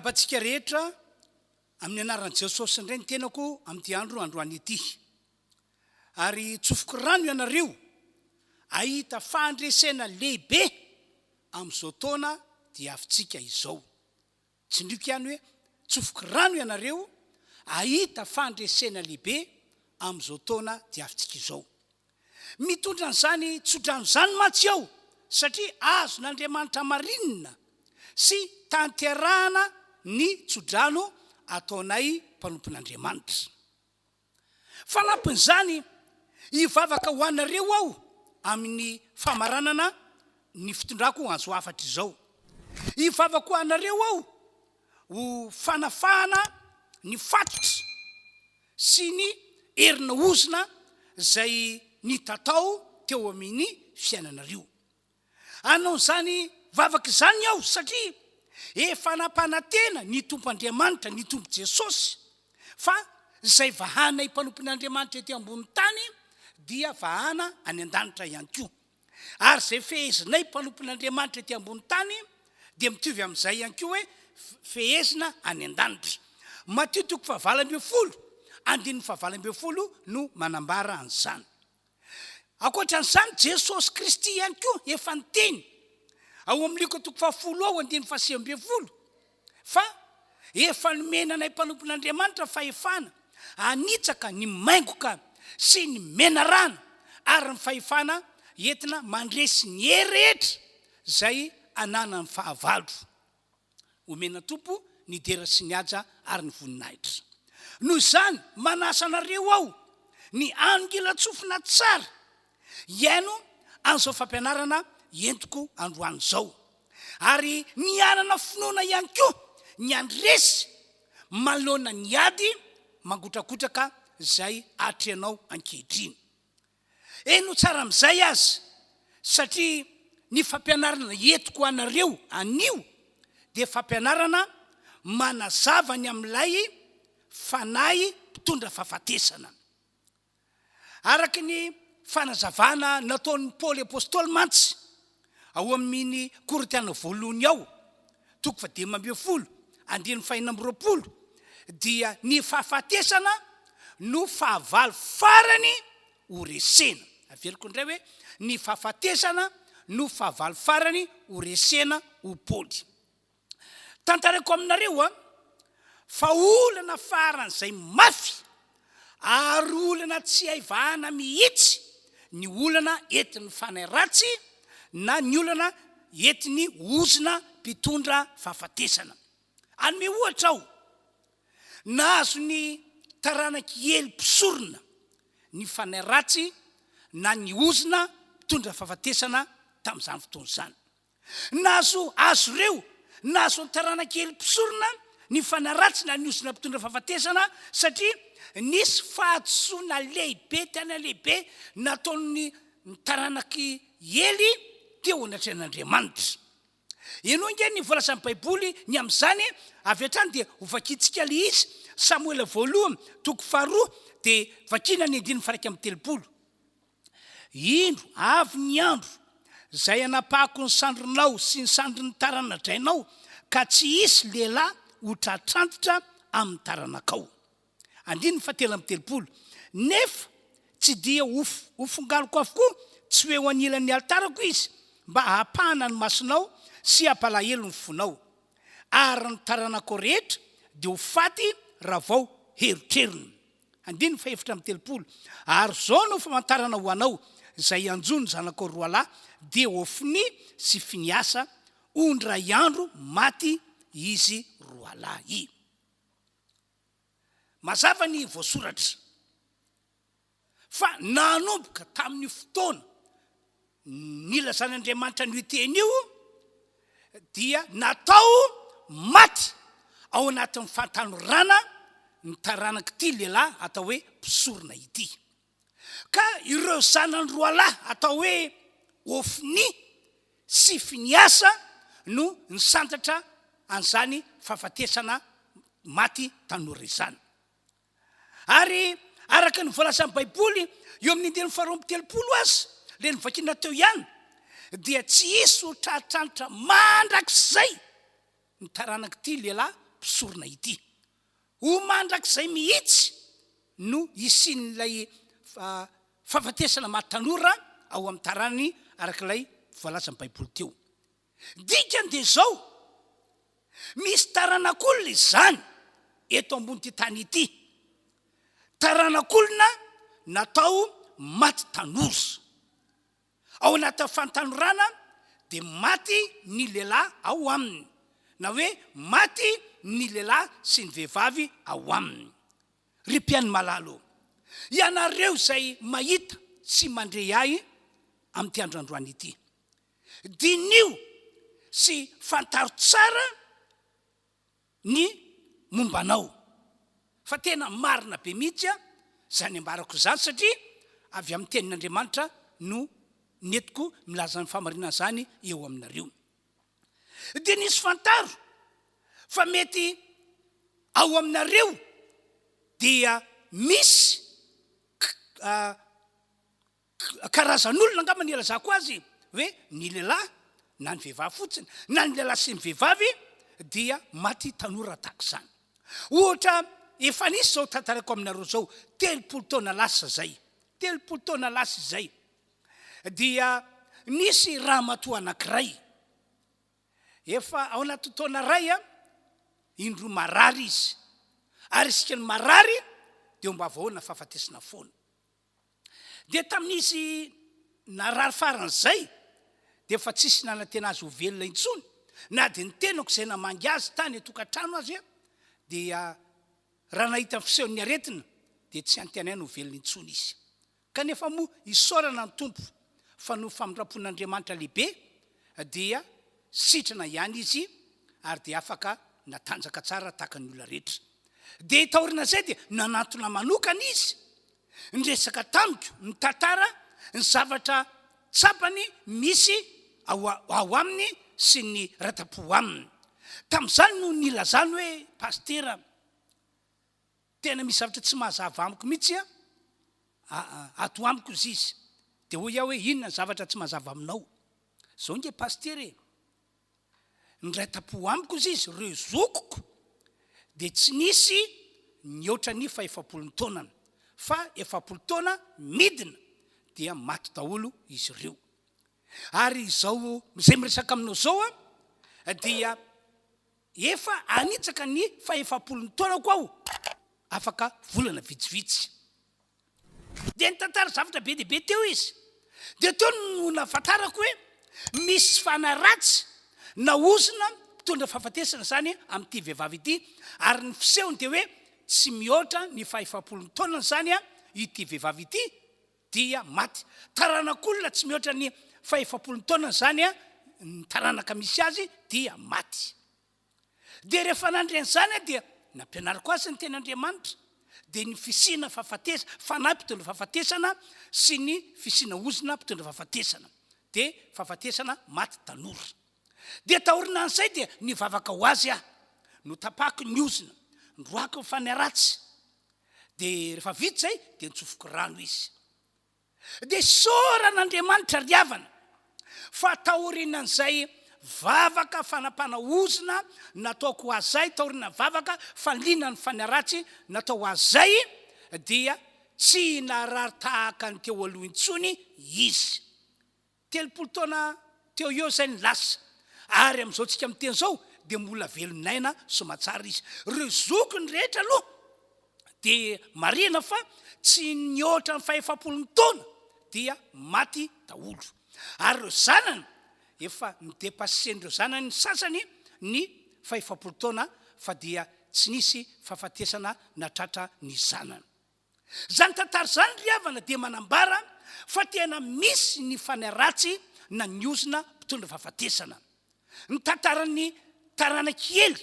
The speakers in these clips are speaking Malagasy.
Miarabantsika rehetra amin'ny anaran'i Jesosy indray ny tenako amin'ity androany ity. Ary tsofoko rano ianareo ahita fandresena lehibe amin'izao taona dia avintsika izao. Tsindriko ihany hoe tsofoko rano ianareo ahita fandresena lehibe amin'izao taona dia avintsika izao. Mitondra an'izany tsodrano zany matsy aho satria azon'Andriamanitra marinina sy tanterahana ny tsodrano ataonay mpanompon'Andriamanitra. Fanampin'izany hivavaka ho anareo aho amin'ny famaranana ny fitondrako azo afatra izao. Hivavaka ho anareo aho ho fanafahana ny fatotra sy ny herina ozina zay ny tatao teo amin'ny fiainanareo. Anao zany vavaka izany aho satria efa nampanantena ny tompo Andriamanitra, ny tompo Jesosy, fa zay vahanay mpanompon'Andriamanitra ety ambony tany dia vahana any an-danitra ihany koa. Ary zay fehezinay mpanompon'Andriamanitra ety ambony tany dia mitovy amin'izay ihany koa hoe fehezina any an-danitra. Mateo 7:20 no manambara an'izany. Ankoatran'izany Jesosy Kristy ihany koa efa niteny ao amin'ny Luka 10:20 fa efa nomenanay mpanompon'Andriamanitra fahefana anitsaka ny maingoka sy ny menarana ary ny fahefana entina mandresy ny herehetra zay ananany fahavalo. Omena Tompo ny dera sy ny haja ary ny voninahitra. Noho izany manasa anareo aho ny angila tsofina tsara iaino an'izao fampianarana entiko androany zao. Ary ny anana finoana ihany koa ny andresy manoloana ny ady mangotrakotraka zay atrenao ankehitriny. Eno tsara amin'izay azy satria ny fampianarana entiko anareo anio dia fampianarana manazava ny amin'ilay fanahy mpitondra fahafatesana. Araka ny fanazavana nataon'ny Paoly apôstôly mantsy ao amin'ny Korintiana voalohany ao 12:20 dia ny fahafatesana no fahavalo farany ho resena. Averiko indray hoe ny fahafatesana no fahavalo farany ho resena ho Paoly. Tantarako aminareo fa olana faran'izay mafy ary olana tsy haivahana mihitsy ny olana entin'ny fanahy ratsy na ny olana entin'ny ozina mpitondra fahafatesana. Anome ohatra aho, nahazo ny taranaky ely mpisorona ny fanahy ratsy na ny ozina mpitondra fahafatesana tamin'izany fotoana izany. Nahazo azo reo, nahazo ny taranaky ely mpisorona ny fanahy ratsy na ny ozina mpitondra fahafatesana satria nisy fahatsoana lehibe tena lehibe nataon'ny taranaky ely teo anatrehan'Andriamanitra. Eno inge ny voalasan'ny Baiboly ny amin'izany avy hatrany dia ho vakitsika le izy Samuela 2:2 dia vakina ny 9:30. Indro avy ny andro zay anapahako ny sandronao sy ny sandron'ny taranadrainao ka tsy hisy lehilahy ho tratrantotra amin'ny taranakao. 9:30 nefa tsy dia ho fongaloko avokoa tsy hoe ho anilan'ny altarako izy mba hahapahana ny masonao sy hampalahelo ny fonao. Ary ny taranako rehetra dia ho faty raha vao herotrerony. 9:30 ary zao no famantarana ho anao zay anjony zanako roa lahy dia ofiny sy finiasa ondray andro maty izy roa lahy. Mazava ny voasoratra fa nanomboka tamin'ny fotoana nilazan'Andriamanitra ny teny io dia natao maty ao anatin'ny fatanorana ny taranaky ity lehilahy atao hoe mpisorona ity. Ka ireo zanany roa lahy atao hoe ofiny sy finiasa no nisantatra an'izany fahafatesana maty tanora izany. Ary araka ny voalasan'ny Baiboly eo amin'ny 9:30 azy le nivakina teo ihany dia tsy hisy ho tratranitra mandrakizay ny taranaky ity lehilahy mpisorona ity ho mandrak'izay mihitsy no isian'ilay fahafatesana maty tanora ao amin'ny tarany arak'ilay voalaza ny baiboly teo dikany de zao misy taranak'olona izany eto ambony ty tany ity taranak'olona natao maty tanora ao anaty fantanorana de maty ny lehilahy ao aminy na hoe maty ny lehilahy sy ny vehivavy ao aminy ry mpiany malalo ianareo zay mahita sy mandre ahy amin'ty androandroany ity dinio sy fantaro tsara ny mombanao fa tena marina be mihitsy zany ambarako zany satria avy amin'ny tenin'Andriamanitra no netiko milaza ny famarinana zany eo aminareo de nisy fantaro fa mety ao aminareo dia misy karazan'olona angamba ny ilazako azy hoe ny lehilahy na ny vehivavy fotsiny na ny lehilahy sy ny vehivavy dia maty tanora tahaka zany ohatra efa nisy zao tantarako aminareo zao 30 taona lasa zay 30 taona lasa izay dia nisy ramatoa anankiray efa ao anaty taona ray indro marary izy ary isika ny marary de mba vahoana fahafatesana foana de tamin'izy narary faran'izay de efa tsisy nanantena azy ho velona intsony na de ny tenako zay namangy azy tany tokantrano azy dia raha nahita fiseho'ny aretina de tsy antenaina ho velona intsony izy kanefa moa isaorana ny tompo fa no famindrapon'Andriamanitra lehibe dia sitrana ihany izy ary de afaka natanjaka tsara tahaka ny olona rehetra de taorina zay de nanantona manokana izy nresaka tamiko ny tantara ny zavatra tsapany misy ao aminy sy ny ratapo aminy tam'izany no nilazany hoe pastera tena misy zavatra tsy mahazava amiko mihitsy ato amiko izy de hoy aho hoe inona ny zavatra tsy mahazava aminao zao nge pastera ny ratapo amiko izy reo zokoko de tsy nisy mihoatra ny 70 taonana fa 70 taona midina dia maty daholo izy ireo ary zao zay miresaka aminao zao dia efa anitsaka ny 70 taona koa aho afaka volana vitsivitsy de nitantara zavatra be dehibe teo izy de teo no nafantarako hoe misy fanaratsy naozina mpitondra fahafatesana zany amin'ity vehivavy ity ary ny fisehony de hoe tsy mihoatra ny 70 taona zany ity vehivavy ity dia maty taranak'olona tsy mihoatra ny 70 taona zany ny taranaka misy azy dia maty de rehefa nandreny zany dia nampianariko azy ny ten'Andriamanitra de ny fisina fahafatesana fanahy mpitondra fahafatesana sy ny fisina ozina mpitondra fahafatesana de fahafatesana maty tanora de taorina an'izay de nivavaka ho azy no tapako ny ozina ndroako ny fanaratsy de rehefa vita zay de nitsofoko rano izy de soran'Andriamanitra riavana fa taorinan'izay vavaka fanapana ozina nataoko ho azay taorina vavaka fanlina ny fanaratsy natao ho azay dia tsy narary tahaka ny teo aloha intsony izy 30 taona teo eo zay ny lasa ary am'izao tsika miteny zao de mbola velonaina somatsara izy reo zokony rehetra aloha de marina fa tsy nihoatra ny 70 taona dia maty daholo ary reo zanany efa nidepassen'ireo zanany ny sasany ny 70 taona fa dia tsy nisy fahafatesana natratra ny zanany zany tantara zany riavana de manambara fa tena misy ny fanaratsy na ny ozina mpitondra fahafatesana ny tantarany taranakely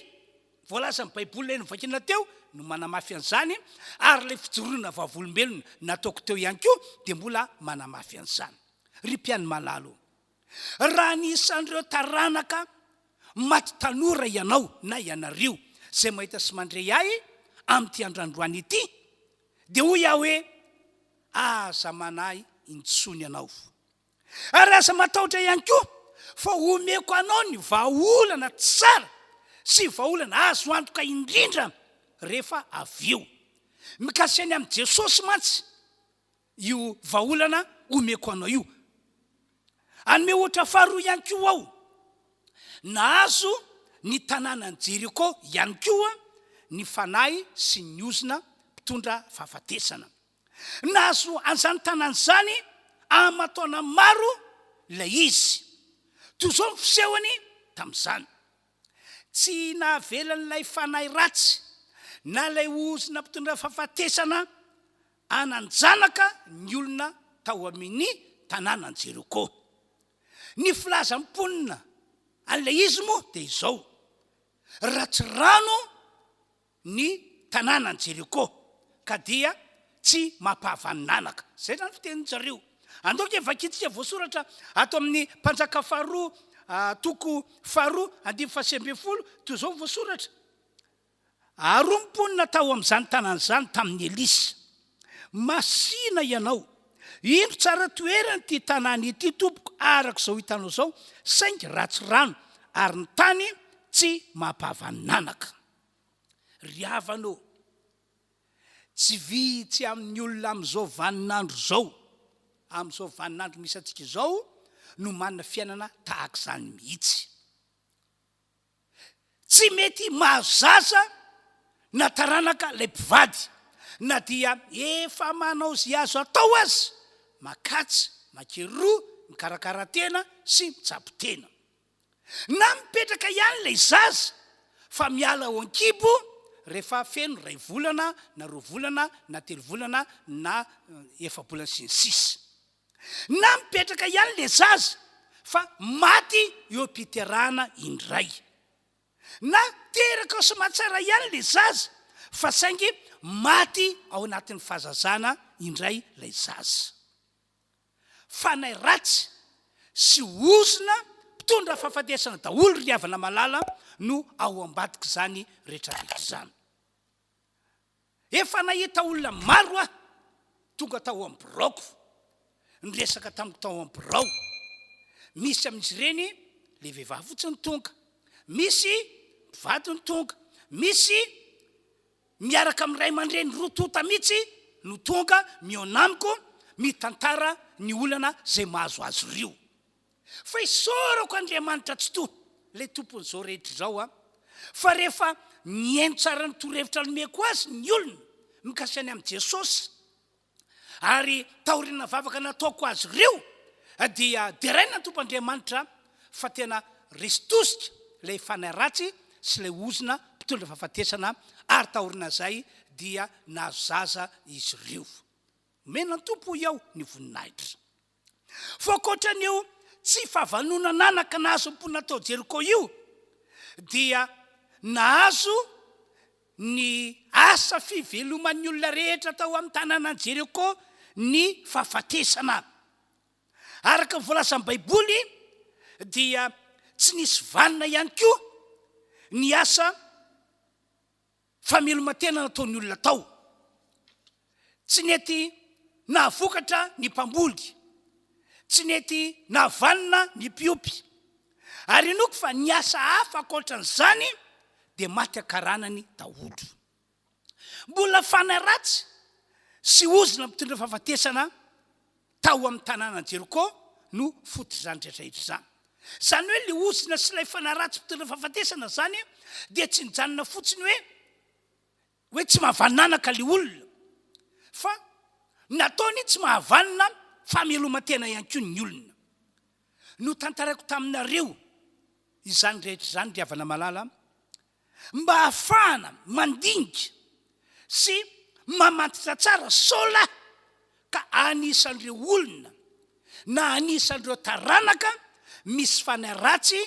voalaza ny baiboly ny vakina teo no manamafy an'izany ary le fijoroana vavolombelona nataoko teo ihany koa de mbola manamafy an'izany ry mpiany malalo raha nisan'ireo taranaka maty tanora ianao na ianareo zay mahita sy mandray ahy amin'ty androandroany ity de hoy aho hoe aza manahy intsony anao ary aza matahotra ihany koa fa omeko anao ny vahaolana tsara sy vaolana azo antoka indrindra rehefa avy eo. Mikasiany amin'ny Jesosy mantsy io vaolana omeko anao io. Anome ohatra faharoa ihany koa ao. Nahazo ny tanànan Jeriko ihany koa ny fanahy sy ny ozona mpitondra fahafatesana. Nahazo an'izany tanàna zany amataona maro ilay izy. Toy izao ny fisehony tamin'izany. Tsy nahavelan'ilay fanahy ratsy na ilay ozona mpitondra fahafatesana ananjanaka ny olona tao amin'ny tanànan Jeriko. Ny filazam-ponina an'ilay izy moa dia izao: ratsy rano ny tanànan Jeriko ka dia tsy mampahavananaka. Zay zany fitenin'jareo. Andaoka evakitsika voasoratra ato amin'ny Mpanjaka faharoa toko faharoa 1:170 toy izao voasoratra: aromponina tao amin'izany tanàna zany tamin'ny Elisa. Masina ianao, indro tsara toerana ty tanàna ity tompoko, araka izao hitanao zao, saingy ratsy rano ary ny tany tsy mampahavananaka. Ry havanao, tsy vitsy amin'ny olona amin'izao vaninandro zao, amin'izao vaninandro misy antsika izao, no manana fiainana tahaka izany mihitsy. Tsy mety mahazaza na taranaka ilay mpivady, na dia efa manao zay azo atao azy, makatsy, makeroa, mikarakara-tena sy mitsapy-tena. Na mipetraka ihany ilay zaza fa miala ao an-kibo rehefa feno 2 volana na 2 volana na 3 volana na 4 volana sy ny sisa. Na mipetraka ihany ilay zaza fa maty eo am-piterahana indray. Na teraka sy mahatsara ihany ilay zaza fa saingy maty ao anatin'ny fahazazana indray ilay zaza. Fanahy ratsy sy ozona mpitondra fahafatesana daholo ry havana malala no ao ambadika zany rehetrarehetra zany. Efa nahita olona maro tonga tao amin'ny biraoko, niresaka tamiko tao amin'ny birao. Misy amin'izy ireny le vehivavy fotsiny tonga, misy mpivady ny tonga, misy miaraka amin'ny ray aman-dreny rotota mihitsy no tonga mionamiko mitantara ny olana zay mahazo azy rio. Fa isorako Andriamanitra tsy to le tompon'izao rehetra izao fa rehefa mihaino tsara ny torohevitra nomeko azy ny olona mikasiany amin'ny Jesosy ary taoriana vavaka nataoko azy ireo, dia deraina ny tompoandriamanitra fa tena resy tosika ilay fanahy ratsy sy ilay ozona mpitondra fahafatesana, ary taoriana zay dia nazaza izy ireo. Mena ny tompo iaho ny voninahitra. Fa ankoatran'io tsy fahavanona nanaka nahazo mponina tao Jeriko io, dia nahazo ny asa fiveloman'ny olona rehetra tao amin'ny tanànan Jeriko ny fahafatesana. Araka ny voalazan'ny Baiboly dia tsy nisy vanina ihany koa ny asa famelomantena nataon'ny olona tao. Tsy nety nahavokatra ny mpamboly, tsy nety nahavanina ny mpiopy, ary inoko fa ny asa hafa ankoatran'izany dia maty akaranany daholo. Mbola fanahy ratsy sy ozona mpitondra fahafatesana tao amin'ny tanànan Jeriko no fototra zany rehetrarehetra zany. Zany hoe le ozona sy ilay fanahy ratsy mpitondra fahafatesana zany dia tsy nijanona fotsiny hoe tsy mahavananaka le olona, fa nataony tsy mahavanina famelomantena ihany koa ny olona. No tantaraiko taminareo izany rehetra zany ry havana malala, mba hahafahana mandinika sy mamantatra tsara sola ka anisan'ireo olona na anisan'ireo taranaka misy fanahy ratsy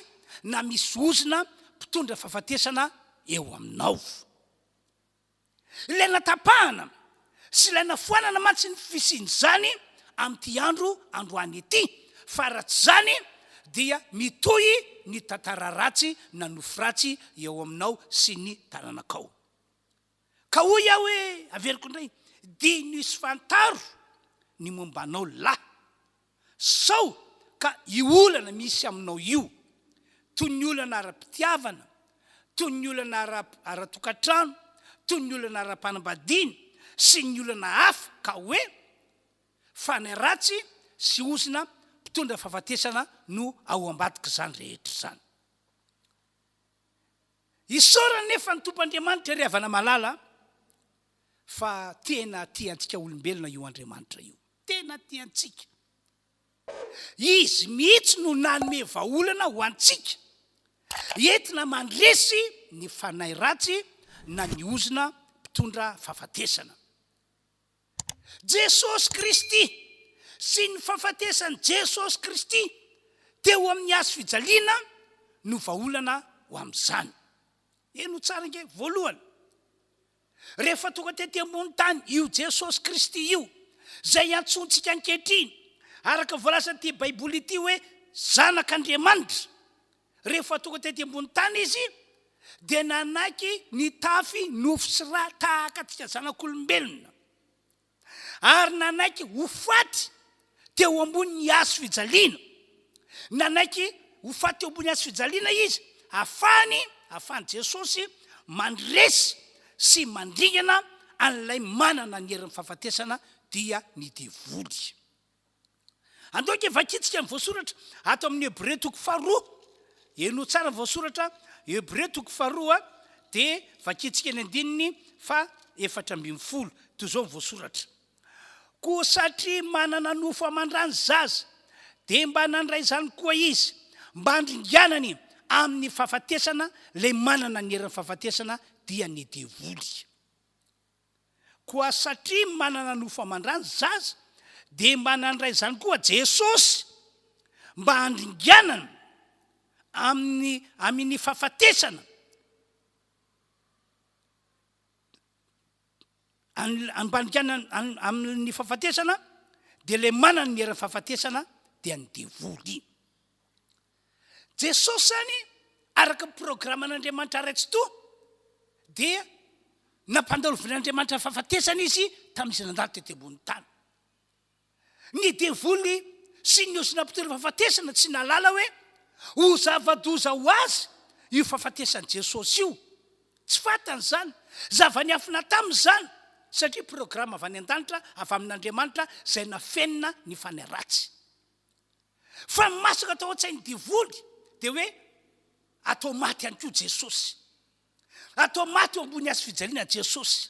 na misy ozona mpitondra fahafatesana eo aminao. Ilay natapahana sy ilay nafoanana mantsy ny fisiany zany amin'ity androany ity, fa ratsy zany dia mitohy ny tantara ratsy na nofo ratsy eo aminao sy ny taranakao. Ka hoy aho hoe averiko indray, dino isy fantaro ny mombanao lahy, sao ka io olana misy aminao io, toy ny olana ara-pitiavana, toy ny olana ara-tokantrano, toy ny olana ara-panambadiana sy ny olana hafa ka hoe fanay ratsy sy ozina mpitondra fahafatesana no ao ambadika zany rehetra zany. Isaorana nefa ny tompoandriamanitra ry havana malala fa tena tiantsika olombelona io Andriamanitra io. Tena tiantsika. Izy mihitsy no nanome vahaolana ho antsika entina mandresy ny fanahy ratsy na ny ozina mpitondra fahafatesana. Jesosy Kristy sy ny fahafatesany Jesosy Kristy teo amin'ny hazo fijaliana no vahaolana ho amin'izany. Eno tsara nge voalohany. Rehefa tonga tety ambony tany io Jesosy Kristy io zay antsontsika ankehitriny araka voalaza ty baiboly ity hoe zanak'Andriamanitra. Rehefa tonga tety ambony tany izy dia nanaiky nitafy nofo sy ra tahaka atsika zanak'olombelona ary nanaiky ho faty teo ambony hazo fijaliana. Nanaiky ho faty teo ambony hazo fijaliana izy afahany Jesosy mandresy sy mandringana an'ilay manana ny herin'ny fahafatesana dia ny devoly. Andoky vakitsika ny voasoratra ato amin'ny Hebreo 4. Eno tsara ny voasoratra Hebreo 4 dia vakitsika ny 14 toy izao ny voasoratra. Koa satria manana nofo amandrany zaza dia mba nandray izany koa izy mba handringanany amin'ny fahafatesana lay manana ny herin'ny fahafatesana dia ny devoly. Koa satria manana nofo amandrany zaza dia mba nandray izany koa Jesosy mba handringanana amin'ny fahafatesana amin'ny fahafatesana dia le manana ny herin'ny fahafatesana dia ny devoly. Jesosy zany araka programan'Andriamanitra raitsy to dia nampandalovin'Andriamanitra fahafatesana izy tamin'izy nandalo tety ambony tany. Ny devoly sy ny ozina mpitondra fahafatesana tsy nalala hoe ho zava-doza ho azy io fahafatesany Jesosy io. Tsy fatany zany. Zava-niafina tamin'izany satria programa avy any an-danitra avy amin'Andriamanitra zay nafenina ny fanay ratsy. Fa masaka atao an-tsainy devoly dia hoe atao maty ihany koa Jesosy. Atao maty eo ambony hazo fijaliana Jesosy.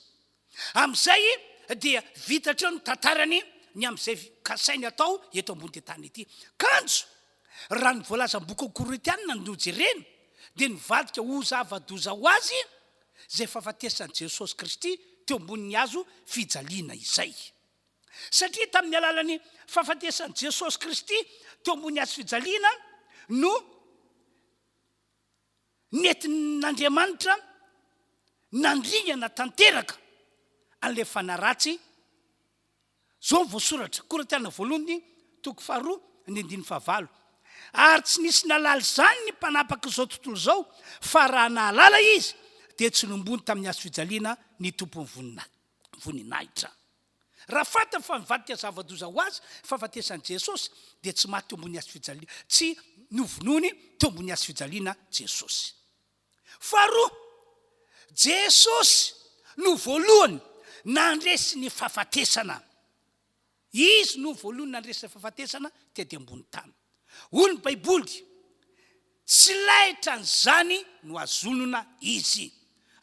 Amin'izay dia vitatra ny tantarany ny amin'izay kasainy atao eto ambony tany ity. Kanjo raha ny voalaza ny boky Korinthiana no jerena dia nivadika ho zava-doza ho azy zay fahafatesany Jesosy Kristy teo ambony hazo fijaliana izay. Satria tamin'ny alalany fahafatesany Jesosy Kristy teo ambony hazo fijaliana no nentin'Andriamanitra nandringana tanteraka an'ilay fanahy ratsy. Zao voasoratra Korinthiana 2:4. Ary tsy nisy nalala zany ny mpanapaka izao tontolo zao fa raha nahalala izy dia tsy nombony tamin'ny hazo fijaliana ny tompony voninahitra. Raha fata fa mivadika zava-doza ho azy fahafatesany Jesosy dia tsy maty teo ambony hazo fijaliana, tsy novonony teo ambony hazo fijaliana Jesosy. Faharoa, Jesosy no voalohany nandresy ny fahafatesana. Izy no voalohany nandresy ny fahafatesana tety ambony tany. Hoy ny baiboly tsy lahitra an'izany no azonona izy.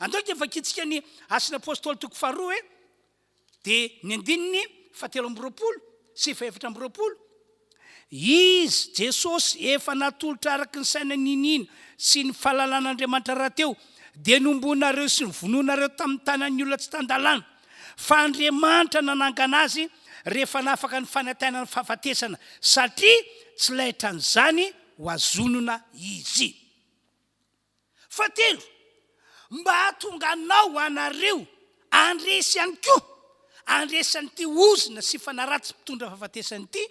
Andoky vakitsika ny Asin'ny Apôstôly 2 dia ny 7:20 sy 7:20. Izy Jesosy efa natolotra araka ny saina ninina sy ny fahalalàn'Andriamanitra rahateo dia nombonareo sy ny vononareo tamin'ny tanan'ny olona tsy tandalana. Fa Andriamanitra nanangana azy rehefa nafaka ny fanantenana ny fahafatesana satria tsy lahitra an'izany ho azonona izy. Fahatelo, mba hatonganao anareo andresy ihany koa andresan'ity ozina sy fanaratsy mpitondra fahafatesana ity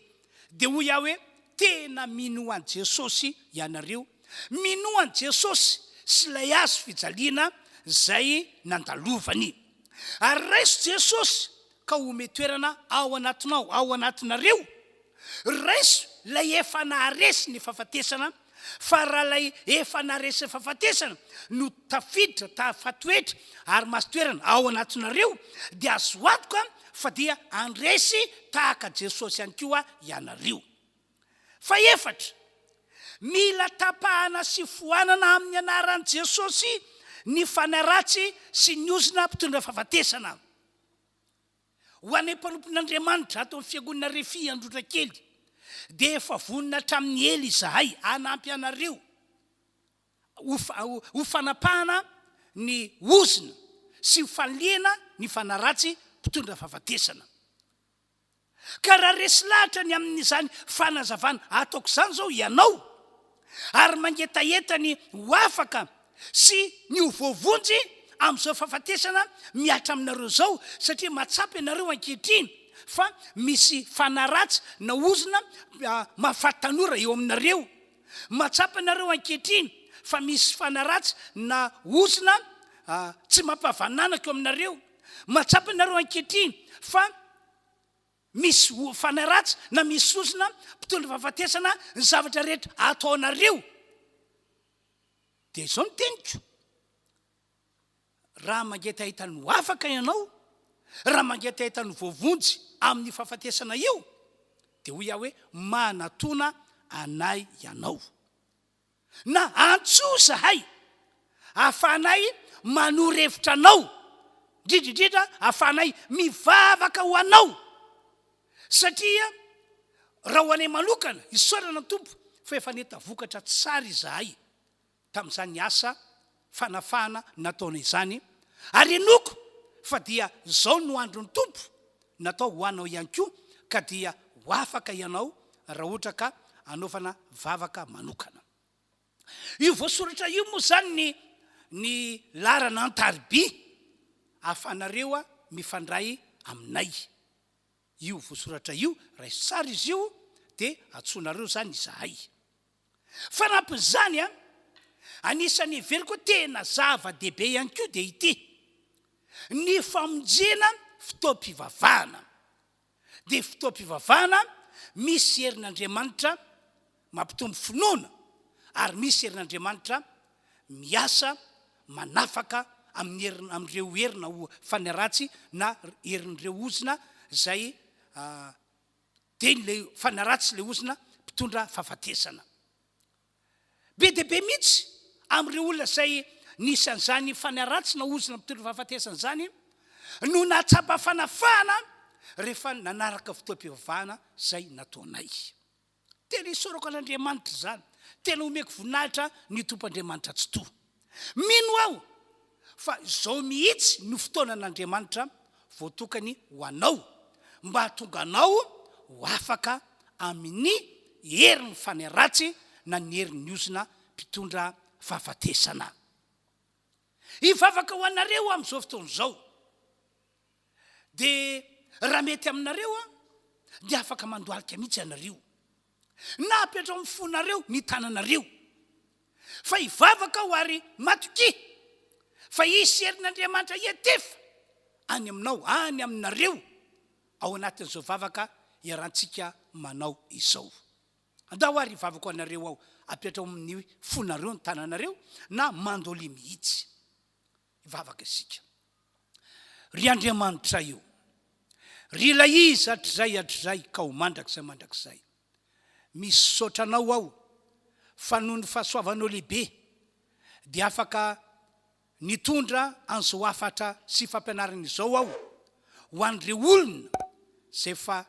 dia hoy aho hoe tena minoany Jesosy ianareo, minoany Jesosy sy lay hazo fijaliana zay nandalovany. Ary raiso Jesosy ka ome toerana ao anatinao, ao anatinareo. Raiso lay efa naharesy ny fahafatesana fa rahalay efa naresa fahafatesana no tafiditra tafatoetra ary masotoerana ao anatinareo dia azo antoka fa dia andresy tahaka Jesosy ihany koa ianareo. Fa efatra, mila tapahana sy foanana amin'ny anaran'i Jesosy ny fanaratsy sy ny ozona mpitondra fahafatesana. Ho an'ny mpanompon'Andriamanitra atao amin'ny fiangonana Refia Androtrakely dia efa vonina hatramin'ny ela izahay hanampy anareo ho fanapahana ny ozona sy fanliana ny fanaratsy mpitondra fahafatesana. Ka raha resy lahatra ny amin'izany fanazavana ataoko izany zao ianao ary mangetaeta ny ho afaka sy ny ho voavonjy amin'izao fahafatesana miatra aminareo zao, satria matsapy ianareo ankehitriny fa misy fanaratsy na ozona mahafatanora eo aminareo. Matsapy ianareo ankehitriny fa misy fanaratsy na ozona tsy mampavananaka eo aminareo. Matsapy ianareo ankehitriny fa misy fanaratsy na misy ozona mpitondra fahafatesana ny zavatra rehetra ataonareo. Dia izao no teniko, raha mangetaita ny ho afaka ianao, raha mangetaita ny voavonjy amin'ny fahafatesana io, dia hoy aho hoe manatona anay ianao. Na antso zahay ahafahanay manoro-hevitra anao, indrindrindrindra ahafahanay mivavaka ho anao. Satria raha ho anay manokana isaorana Tompo fa efa neta vokatra tsara izahay tamin'izany asa fanafahana nataona izany, ary enoko fa dia zao no andron'ny Tompo natao ho anao ihany koa, ka dia ho afaka ianao raha ohatra ka anaovana vavaka manokana. Io voasoratra io moa zany ny larana an-tariby ahafanareo mifandray aminay. Io voasoratra io raha tsara izy io dia atsonareo zany izahay. Fanampy zany anisany veliko tena zava-dehibe ihany koa dia ity ny famonjena fotoam-pivavahana. Dia fotoam-pivavahana misy herin'Andriamanitra mampitombo finoana ary misy herin'Andriamanitra miasa manafaka amin'ireo herina ho fanaratsy na herin'ireo ozona zay teny le fanaratsy le ozona mpitondra fahafatesana. Be dia be mihitsy amin'ireo olona zay nisy an'izany fanaratsy na ozona mpitondra fahafatesana zany no nahatsapa fanafahana rehefa nanaraka fotoam-pivavahana zay nataonay. Tena isorako an'Andriamanitra zany, tena omeko voninahitra ny Tompoandriamanitra tsy toa. Mino aho fa izao mihitsy no fotoanan'Andriamanitra voatokany ho anao mba hahatonga anao ho afaka amin'ny herin'ny fanaratsy na ny herin'ny ozona mpitondra fahafatesana. Hivavaka ho anareo amin'izao fotoana izao, dia raha mety aminareo dia afaka mandoalika mihitsy ianareo na apetra amin'ny fonareo ny tananareo, fa hivavaka ho ary matoki fa hisy herin'Andriamanitra ietefa any aminao, any aminareo ao anatin'izao vavaka iarahantsika manao izao. Andao ary hivavaka ho anareo ao, apetra amin'ny fonareo ny tananareo na mandoly mihitsy. Hivavaka isika. Ry Andriamanitra io, ry ilay izy hatrizay ka ho mandrakizay. Misaotranao aho fa noho ny fahasoavanao lehibe dia afaka nitondra an'izao afatra sy fampianarana izao aho ho an'ireo olona zay fa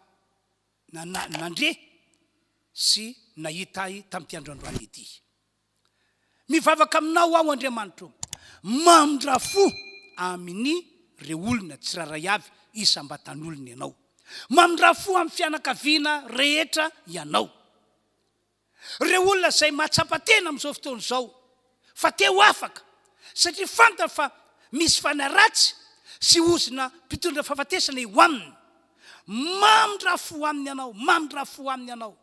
nandre sy nahita tamin'ity androandroany ity. Mivavaka aminao aho Andriamanitra, mamindra-fo amin'ny reo olona tsiraray avy isam-batan'olona ianao, mamindra-fo amin'ny fianakaviana rehetra ianao. Reo olona zay mahatsapa-tena amin'izao fotoana izao fa te ho afaka satria fantatra fa misy fanaratsy sy ozona mpitondra fahafatesana eo aminy, mamindra-fo aminy ianao,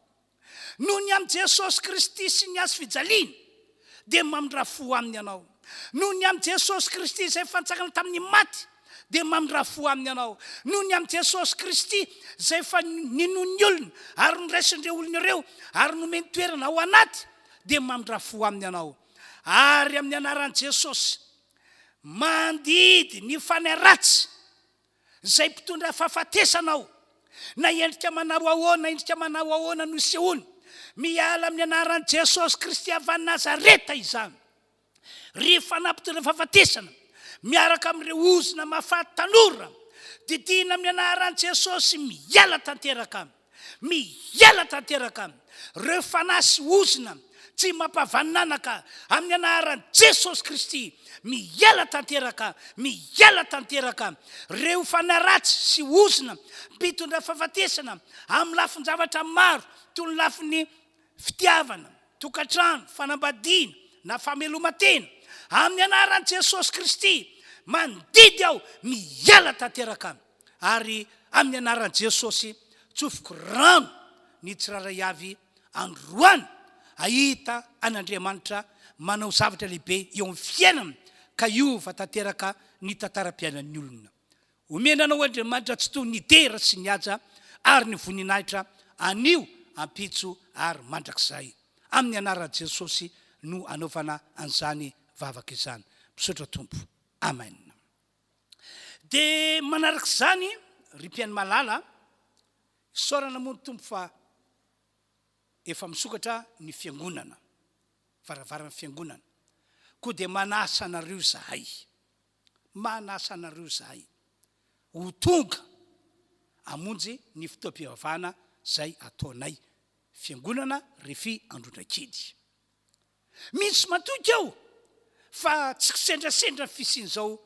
noho ny amin'i Jesosy Kristy sy ny azo fijaliana dia mamindra-fo aminy ianao, noho ny amin'i Jesosy Kristy zay fantsakana tamin'ny maty dia mamindra-fo aminy ianao, noho ny amin'i Jesosy Kristy zay fa ninon'ny olona ary niraisin'ireo olona ireo ary nomeny toerana ao anaty dia mamindra-fo aminy ianao. Ary amin'ny anaran'i Jesosy mandidy ny fanay ratsy zay mpitondra fahafatesanao, na endrika manao ahoana no sehoany, miala amin'ny anaran'i Jesosy Kristy avy any Nazareta izany. Rehefa nampitondra fahafatesana miaraka amin'ireo ozina mahafaty tanora, didina amin'ny anaran'i Jesosy miala tanteraka aminy. Reo fanahy sy ozina tsy mampavananaka amin'ny anaran'i Jesosy Kristy miala tanteraka. Reo fanahy ratsy sy ozina mpitondra fahafatesana amin'ny lafin-javatra maro toy ny lafin'ny fitiavana, tokantrano, fanambadiana na fameloma-tena, amin'ny anaran'i Jesosy Kristy mandidy aho miala tanteraka. Ary amin'ny anaran'i Jesosy tsofoko rano ny tsiraray avy androany ahita an'Andriamanitra manao zavatra lehibe eo amin'ny fiainana, ka iova tanteraka ny tantaram-piainan'ny olona. Omenanao Andriamanitra tsy toy ny dera sy ny aja ary ny voninahitra anio ampitso ary mandrakizay. Amin'ny anaran'i Jesosy no anaovana an'izany vavaka izany. Misaotra Tompo. Amen. Dia manarak'izany ry mpiaino malala, isaorana moa ny Tompo fa efa misokatra ny fiangonana, varavarana fiangonana, koa dia manasa anareo zahay ho tonga amonjy ny fotoam-pivavahana zay ataonay fiangonana Refy Androndrakely. Misy matoky aho fa tsy kisendrasendra ny fisiany zao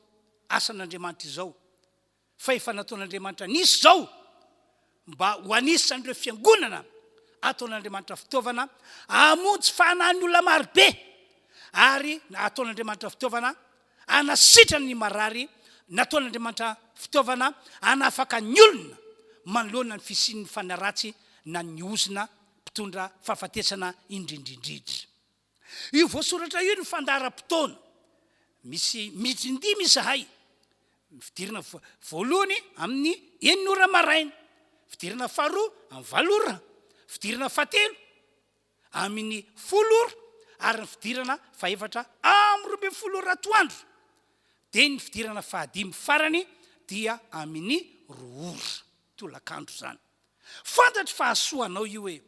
asan'Andriamanitra izao, fa efa nataon'Andriamanitra nisy zao mba ho anisan'ireo fiangonana ataon'Andriamanitra fitaovana amonjy fahanan'ny olona marobe, ary ataon'Andriamanitra fitaovana anasitrany ny marary, nataon'Andriamanitra fitaovana anafaka ny olona manoloana ny fisian'ny fanaratsy na ny ozina mpitondra fahafatesana indrindrindrindry. Io voasoratra io ny fandaharam-potoana, misy midrindimy izahay. Fidirana voalohany amin'ny 9 ora maraina, fidirana faharoa amin'ny 7 ora, fidirana fahatelo amin'ny 10 ora, ary ny fidirana fahaefatra amin'ny 12 ora atoandro. Dia ny fidirana fahadimy farany dia amin'ny 2 ora tolakandro zany. Fantatry fahasoanao io hoe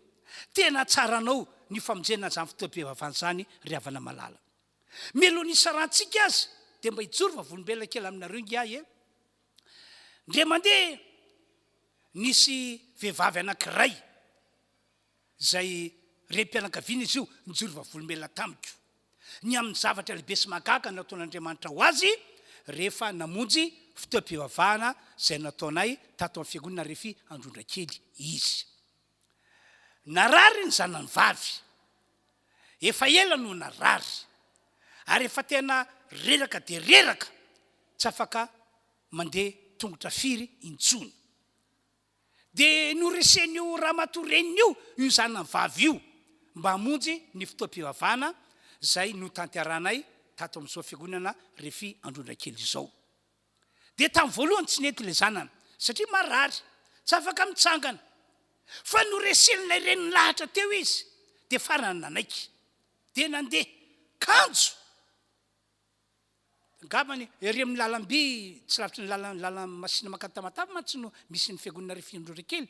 tena tsaranao ny famonjena zany fotoam-pivavahana zany ry havana malala. Melo ny sarantsika azy dia mba hijoro vavolombelona kely aminareo ngiahy e. Ndre mandeha nisy vehivavy anankiray zay rem-pianakaviana izy io nijoro vavolombelona tamiko. Ny amin'ny zavatra lehibe sy mahagaga nataon'Andriamanitra ho azy rehefa namonjy fotoam-pivavahana zay nataonay tato amin'ny fiangonana Refy Androndrakely izy. Narary ny zanany vavy, efa ela no narary, ary efa tena reraka dia reraka, tsy afaka mandeha tongotra firy intsony. Dia noresen'io ramatoreniny io zanany vavy io mba hamonjy ny fotoam-pivavahana zay no tantiaranay tato amin'izao fiangonana Refy Androndrakely izao. Dia tamin'ny voalohany tsy nety ilay zanany satria marary, tsy afaka mitsangana. Fa noresen'ilay reniny lahatra teo izy, dia farany nanaiky, dia nandeha kanjo. Ngambany ery amin'ny lalam-by tsy lavitry ny lalan masina makatamatavy mantsy no misy ny fiangonana Refy Androndrakely.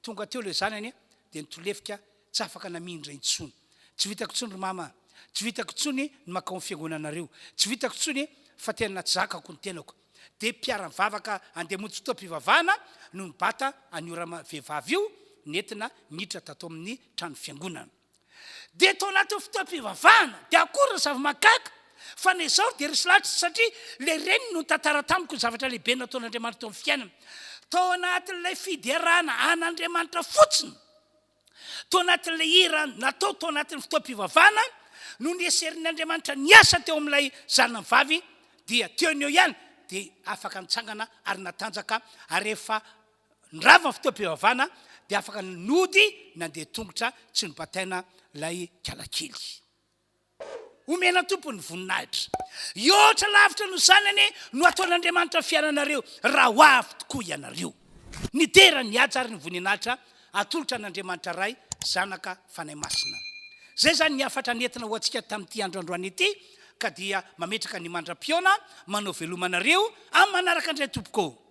Tonga teo ilay zanany dia nitolefika tsy afaka namindra intsony. Tsy vitako intsony ry mama, tsy vitako intsony ny makao amin'ny fiangonanareo, tsy vitako intsony fa tena tsy zakako ny tenako. Dia mpiara-mivavaka andeha hamonjy fotoam-pivavahana no nibata an'io vehivavy io nentina niditra tato amin'ny trano fiangonana. Dia tao anaty fotoam-pivavahana dia akory ny zava-mahagaga fa ny izao dia resy lavitra satria ilay reniny no tantara tamiko ny zavatra lehibe nataon'Andriamanitra tao amin'ny fiainana. Tao anatin'ilay fiderana an'Andriamanitra fotsiny, tao anatin'ilay hira natao tao anatin'ny fotoam-pivavahana no nieserin'Andriamanitra niasa teo amin'ilay zanany vavy, dia teony eo ihany dia afaka nitsangana ary natanjaka, ary rehefa nirava ny fotoam-pivavahana dia afaka nody nandeha tongotra tsy nobataina lay kalakely. Omena Tompo ny voninahitra. Iotra lavitra no zanany no ataon'Andriamanitra fiainanareo raha ho avy tokoa ianareo. Ny tera ny aja ary ny voninahitra atolotra an'Andriamanitra ray zanaka fanahy masina. zay zany ny afatra nentina ho antsika tamin'ity androandroany ity ka dia mametraka ny mandram-piona manao velomanareo amin'ny manaraka indray tompoko